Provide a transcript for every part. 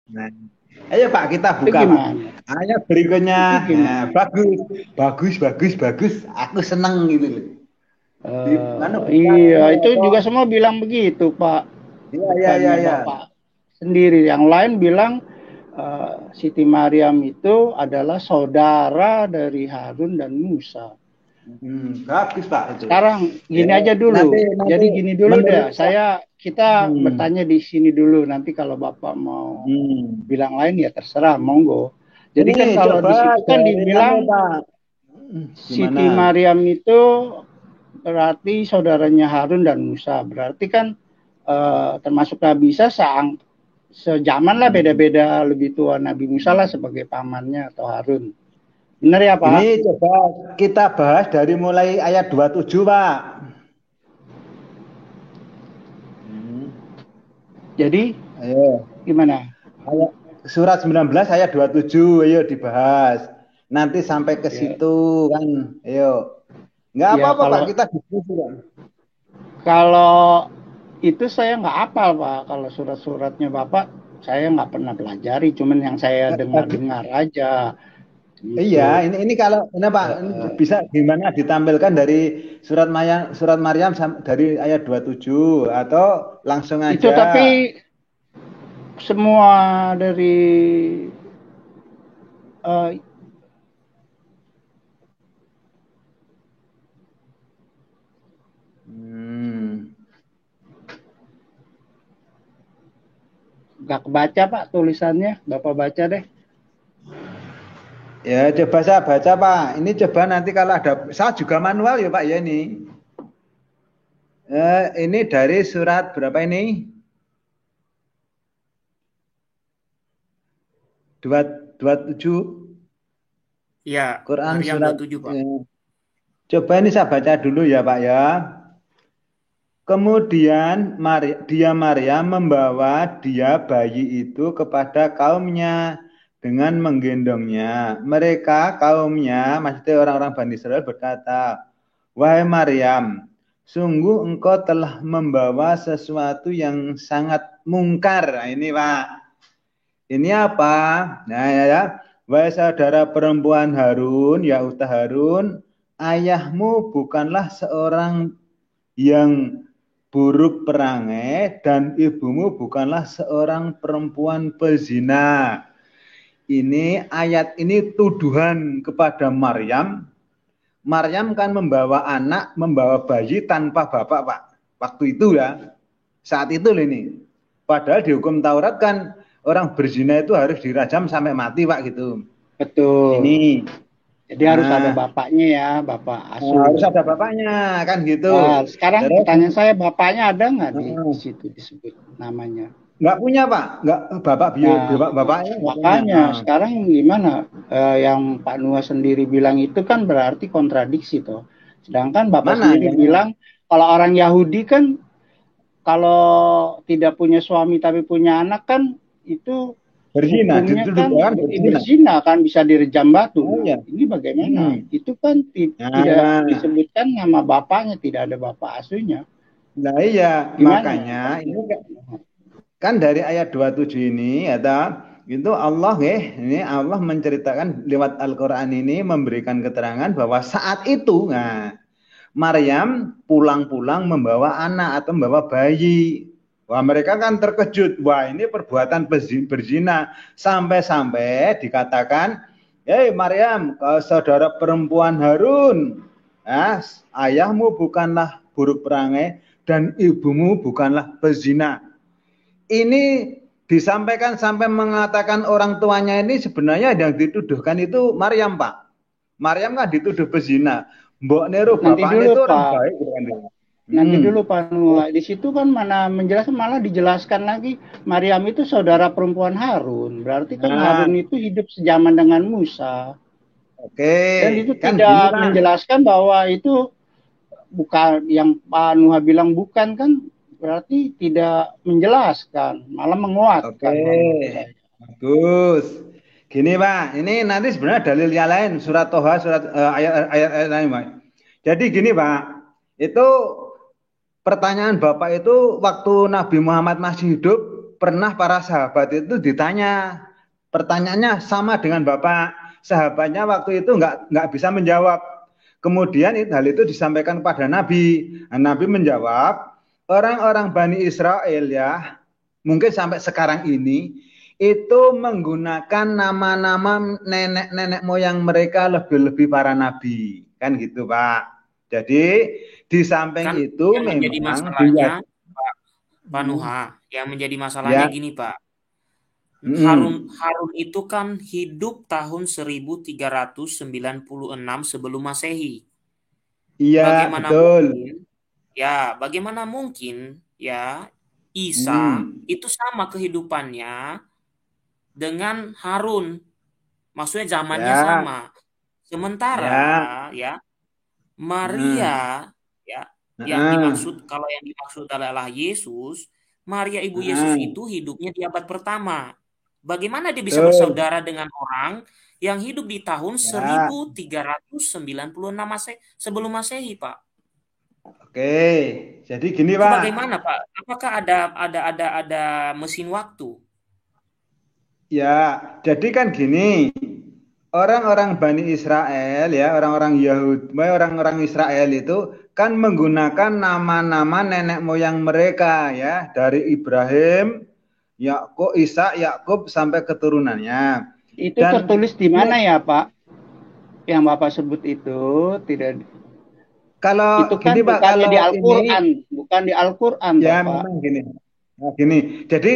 Nah, ayo Pak kita Itu buka Pak. gimana? Ayat berikutnya, Itu nah, gimana? bagus, bagus, bagus, bagus. Aku seneng gitu loh. Di mana buka Iya, ini itu apa? juga semua bilang begitu, Pak. Iya, iya, iya, Bukannya iya. Bapak sendiri. Yang lain bilang Siti Maryam itu adalah saudara dari Harun dan Musa. Bagus Pak itu. Sekarang Ya, gini aja nanti dulu. nanti Jadi gini dulu menurut deh. Kita hmm, bertanya di sini dulu. Nanti kalau Bapak mau hmm. bilang lain ya terserah, monggo. Jadi Ini kan kalau coba di situ kan dari anu dibilang Pak. Gimana? Siti Maryam itu berarti saudaranya Harun dan Musa. Berarti kan termasuk Nabi Isa sejaman lah, Hmm. beda-beda, lebih tua Nabi Musa lah sebagai pamannya atau Harun. Benar ya Pak? Ini coba kita bahas dari mulai ayat 27 Pak. Hmm. Jadi Ayo. gimana? Ayat, surat 19 ayat 27, ayo dibahas. Nanti sampai ke Ya, situ kan, ayo. Nggak ya apa-apa Pak, kalau kita diskusi Pak. kalau itu saya nggak hafal Pak. Kalau surat-suratnya Bapak saya nggak pernah pelajari. Cuman yang saya dengar-dengar aja Iya, gitu. ini kalau ini Pak, ini Uh, bisa gimana ditampilkan dari surat Maryam dari ayat 27 atau langsung itu aja. tapi semua dari uh, Hmm. nggak kebaca Pak tulisannya. Bapak baca deh. Ya, coba saya baca Pak. Ini coba nanti kalau ada, saya juga manual ya Pak ya ini. Ini dari surat berapa ini? Dua, 27 Iya, Quran Maryam surat. 27, Pak. eh, Coba ini saya baca dulu ya Pak ya. Kemudian dia Maryam membawa dia bayi itu kepada kaumnya dengan menggendongnya. Mereka kaumnya, maksudnya orang-orang Bani Israel berkata, wahai Maryam, sungguh engkau telah membawa sesuatu yang sangat mungkar. Nah, ini Pak. Ini apa? Nah ya. Wahai saudara perempuan Harun, ya Uta Harun, ayahmu bukanlah seorang yang buruk perangai dan ibumu bukanlah seorang perempuan pezina. Ini ayat ini tuduhan kepada Maryam. Maryam kan membawa anak, membawa bayi tanpa bapak, Pak. Waktu itu ya. Saat itu ini. Padahal di hukum Taurat kan orang berzina itu harus dirajam sampai mati, Pak gitu. Betul. Ini. Jadi harus ada Nah, bapaknya ya, bapak harus asuh. ada bapaknya kan gitu. Nah, sekarang Terus pertanyaan saya, bapaknya ada nggak di situ disebut namanya? nggak punya Pak, nggak bapak bio, Nah, bapaknya nggak punya. makanya Nah, sekarang gimana? Yang Pak Nuh sendiri bilang itu kan berarti kontradiksi toh. Sedangkan Bapak mana sendiri yang bilang kalau orang Yahudi kan kalau tidak punya suami tapi punya anak kan itu berzina, hukumnya kan dituduhkan berzina. berzina kan bisa direjam batu. Oh Nah, ya, ini bagaimana? hmm. Itu kan tidak Nah, disebutkan nama bapaknya, tidak ada bapak asuhnya. nah iya Gimana makanya Pak ini Nuh? kan dari ayat 27 ini ada itu Allah ini Allah menceritakan lewat Al-Qur'an ini memberikan keterangan bahwa saat itu nah Maryam pulang-pulang membawa anak atau membawa bayi. Wah, mereka kan terkejut. Wah, ini perbuatan berzina. Sampai-sampai dikatakan, hei Maryam, kau saudara perempuan Harun. Nah, ayahmu bukanlah buruk perangai dan ibumu bukanlah pezina. Ini disampaikan sampai mengatakan orang tuanya ini sebenarnya yang dituduhkan itu Maryam, Pak. Maryam kan dituduh pezina. Mbok Nero Nanti bapaknya dulu itu orang Pak, baik gitu kan. nanti Hmm. dulu Pak Nuh. Di situ kan mana menjelaskan, malah dijelaskan lagi Maryam itu saudara perempuan Harun. Berarti kan Nah, Harun itu hidup sejaman dengan Musa. oke. Dan itu Kan gini, tidak Pak. menjelaskan bahwa itu bukan yang Pak Nuh bilang bukan kan, berarti tidak menjelaskan, malah Oke. menguatkan kalau menurut saya. Bagus. Gini, Pak. Ini nanti sebenarnya dalil yang lain surat Toha, surat ayat-ayat lain, Pak. Jadi gini, Pak. Itu pertanyaan Bapak itu waktu Nabi Muhammad masih hidup pernah para sahabat itu ditanya, pertanyaannya sama dengan Bapak. Sahabatnya waktu itu nggak bisa menjawab. Kemudian hal itu disampaikan kepada Nabi. Nah, Nabi menjawab, orang-orang Bani Israel ya, mungkin sampai sekarang ini itu menggunakan nama-nama nenek-nenek moyang mereka lebih-lebih para nabi. Kan gitu, Pak. Jadi di samping Kan itu yang menjadi memang dia masalahnya, Pak hmm, Nuha, yang menjadi masalahnya ya, gini, Pak. Harun hmm, Harun itu kan hidup tahun 1396 sebelum Masehi. iya Bagaimana betul. mungkin, bagaimana mungkin ya Isa Hmm, itu sama kehidupannya dengan Harun, maksudnya zamannya ya, sama. Sementara ya, ya hmm, Maria ya hmm, kalau yang dimaksud adalah Yesus, Maria ibu Yesus hmm, itu hidupnya di abad pertama. Bagaimana dia bisa betul. bersaudara dengan orang yang hidup di tahun Ya, 1396 sebelum Masehi, Pak? oke. Jadi gini, Itu Pak. bagaimana, Pak? Apakah ada mesin waktu? Ya, jadi kan gini. Orang-orang Bani Israel ya, orang-orang Yahudi, orang-orang Israel itu kan menggunakan nama-nama nenek moyang mereka ya, dari Ibrahim, Yakub, Ishak, Yakub sampai keturunannya. Itu Dan tertulis di mana ya, Pak? Yang Bapak sebut itu tidak, itu kalau kan gini Pak, bukannya di kalau ini Al-Qur'an, bukan di Al-Qur'an toh, ya Pak. memang gini. Nah, gini. Jadi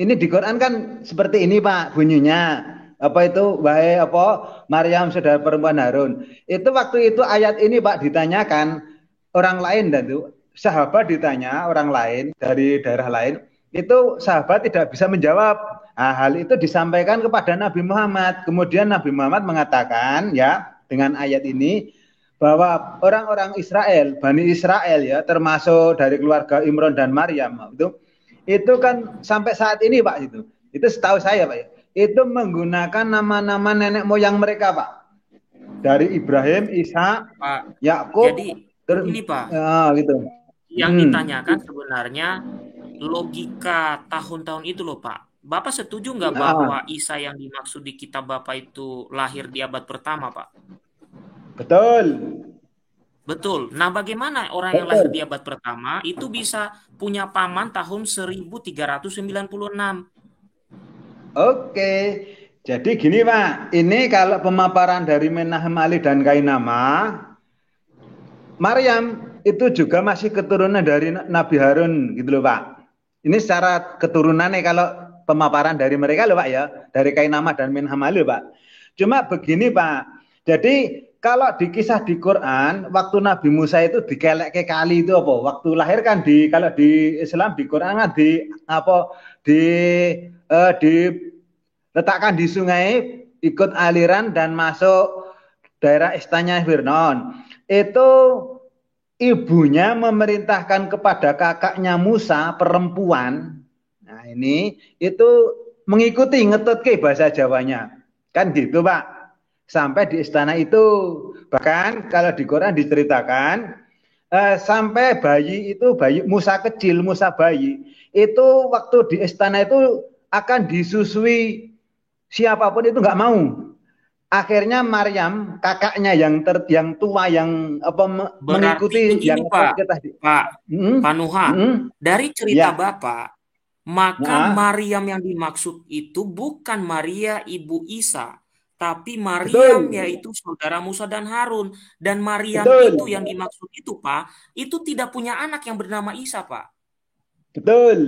ini di Quran kan seperti ini Pak bunyinya. Apa itu wahai apa Maryam saudara perempuan Harun. Itu waktu itu ayat ini Pak ditanyakan orang lain dan itu sahabat ditanya orang lain dari daerah lain itu sahabat tidak bisa menjawab. Nah, hal itu disampaikan kepada Nabi Muhammad. Kemudian Nabi Muhammad mengatakan ya dengan ayat ini bahwa orang-orang Israel, Bani Israel ya, termasuk dari keluarga Imron dan Maryam itu kan sampai saat ini Pak itu setahu saya Pak ya, itu menggunakan nama-nama nenek moyang mereka Pak, dari Ibrahim, Isa, Pak. Jadi Yakub, terus begini, Pak. gitu. Yang Hmm. ditanyakan sebenarnya logika tahun-tahun itu loh, Pak. Bapak setuju nggak bahwa Nah, Isa yang dimaksud di kitab Bapak itu lahir di abad pertama, Pak? betul, Betul. Nah, bagaimana orang yang lahir di betul. abad pertama itu bisa punya paman tahun 1396? Oke, jadi gini Pak, ini kalau pemaparan dari Menahem Ali dan Kainama, Maryam itu juga masih keturunan dari Nabi Harun gitu loh Pak. Ini secara keturunan nih kalau pemaparan dari mereka loh Pak ya, dari Kainama dan Minhamali loh Pak. Cuma begini Pak, jadi kalau di kisah di Quran, waktu Nabi Musa itu dikelek ke kali itu apa? Waktu lahir kan di kalau di Islam di Quran kan di apa diletakkan di sungai ikut aliran dan masuk daerah istana Fir'aun. Itu ibunya memerintahkan kepada kakaknya Musa perempuan. Nah, ini itu mengikuti ngetut ke bahasa Jawanya. Kan gitu, Pak. Sampai di istana itu. Bahkan kalau di Quran diceritakan sampai bayi itu bayi Musa kecil, Musa bayi itu waktu di istana itu akan disusui siapapun itu nggak mau. Akhirnya Maryam kakaknya yang tua yang apa Berarti mengikuti begini, yang Pak. kita Pak, hmm, Pak Nuha, hmm, dari cerita ya Bapak, maka nah, Maryam yang dimaksud itu bukan Maria ibu Isa, tapi Maryam betul yaitu saudara Musa dan Harun. Dan Maryam itu betul yang dimaksud itu, Pak, itu tidak punya anak yang bernama Isa, Pak. betul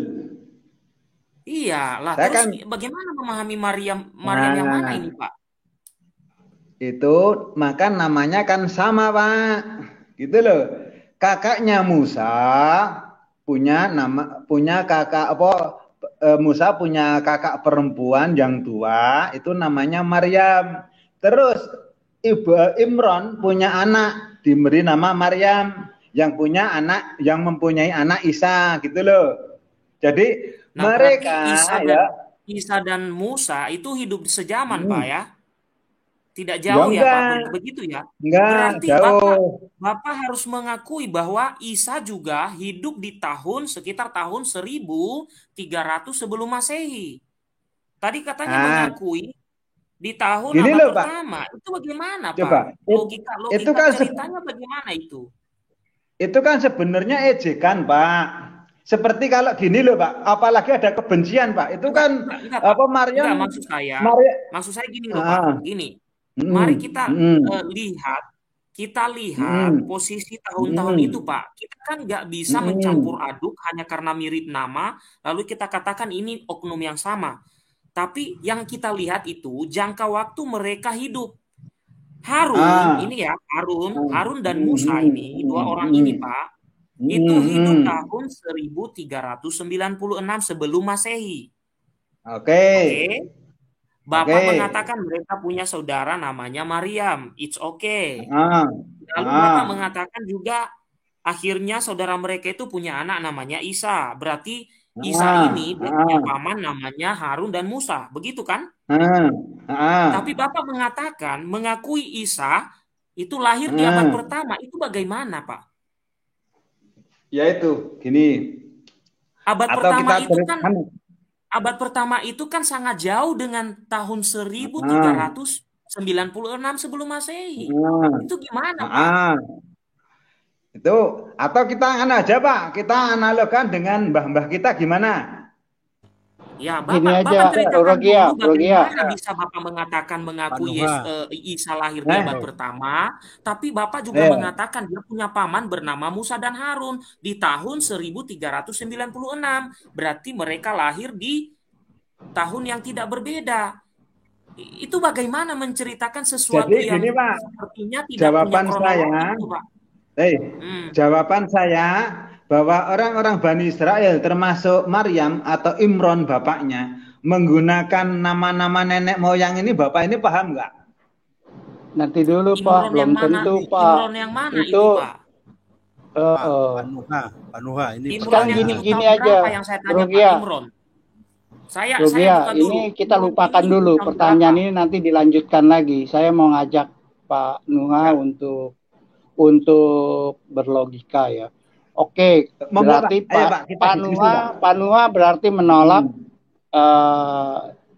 Iya, lah saya terus kan bagaimana memahami Maryam Maryam yang mana ini, nah Pak? itu maka namanya kan sama Pak gitu loh kakaknya Musa punya kakak apa Musa punya kakak perempuan yang tua itu namanya Maryam. Terus Ibu Imron punya anak diberi nama Maryam yang punya anak yang mempunyai anak Isa gitu loh. Jadi Nah, berarti mereka ya Isa dan Musa itu hidup sejaman, Pak hmm, ya? Tidak Ya jauh ya Pak, enggak, begitu ya. enggak Berarti jauh. Bapak harus mengakui bahwa Isa juga hidup di sekitar tahun 1300 sebelum Masehi. Tadi katanya Nah, mengakui di tahun gini abad loh Pak, pertama. Itu bagaimana coba. Pak? Logika Itu logika kan ceritanya bagaimana itu? itu kan sebenarnya ejekan Pak. Seperti kalau gini loh Pak, apalagi ada kebencian Pak. Itu kan Enggak Pak. apa Enggak, Maryam maksud saya Maria maksud saya gini loh Pak. ah, Gini, mari mm, kita mm, lihat kita mm, lihat posisi tahun-tahun itu mm, Pak. Kita kan nggak bisa mencampur mm, aduk hanya karena mirip nama, lalu kita katakan ini oknum yang sama. Tapi yang kita lihat itu jangka waktu mereka hidup. Harun, ah, ini ya, Harun mm, dan Musa mm, ini, dua orang ini mm, Pak, itu mm, hidup mm. tahun 1396 sebelum Masehi. Oke, Oke, oke, Bapak mengatakan mereka punya saudara namanya Maryam. It's okay. ah, Lalu Bapak ah, mengatakan juga akhirnya saudara mereka itu punya anak namanya Isa. Berarti Isa ah, ini dia punya ah, paman namanya Harun dan Musa. Begitu kan? ah, Tapi ah, Bapak mengatakan mengakui Isa itu lahir di abad ah. pertama. Itu bagaimana, Pak? Ya itu, gini. Abad Atau pertama kita itu kan ceritakan, abad pertama itu kan sangat jauh dengan tahun ah, 1396 sebelum Masehi. ah, Itu gimana, Pak? ah. Itu atau kita aja Pak, kita analogkan dengan mbah-mbah kita gimana? Ya, Gini Bapak aja, Bro ceritakan Rogia, dulu Bro Rogia. bagaimana bisa Bapak mengatakan Pak mengakui Nuha, Isa lahir di abad Eh, pertama, tapi Bapak juga eh, mengatakan dia punya paman bernama Musa dan Harun di tahun 1396. Berarti mereka lahir di tahun yang tidak berbeda. Itu bagaimana menceritakan jadi sesuatu yang gini Pak, sepertinya tidak punya jawaban kronologi saya, itu, Pak. eh, Hmm. jawaban saya bahwa orang-orang Bani Israel termasuk Maryam atau Imron bapaknya menggunakan nama-nama nenek moyang ini, bapak ini paham nggak? Nanti dulu Pak, Imron belum yang mana? tentu Pak. Imron yang mana Itu itu, Pak? Pak, eh, Pak Nuha, ini Imron sekarang yang pertanyaan. gini tahun aja, berapa yang saya tanya, Bro Pak? Rogia. Imron. Saya Rogia, buka dulu. ini kita Imron lupakan ini dulu. tahun Pertanyaan berapa? ini nanti dilanjutkan lagi. Saya mau ngajak Pak Nuha Ya. untuk berlogika ya. Oke, Monggo Pak, berarti ayo Pak, kita diskusi Pak. Pak Nuha berarti menolak Hmm.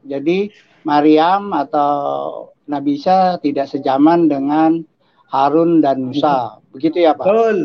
jadi Maryam atau Nabi Isa tidak sejaman dengan Harun dan Musa. Begitu ya Pak? Betul,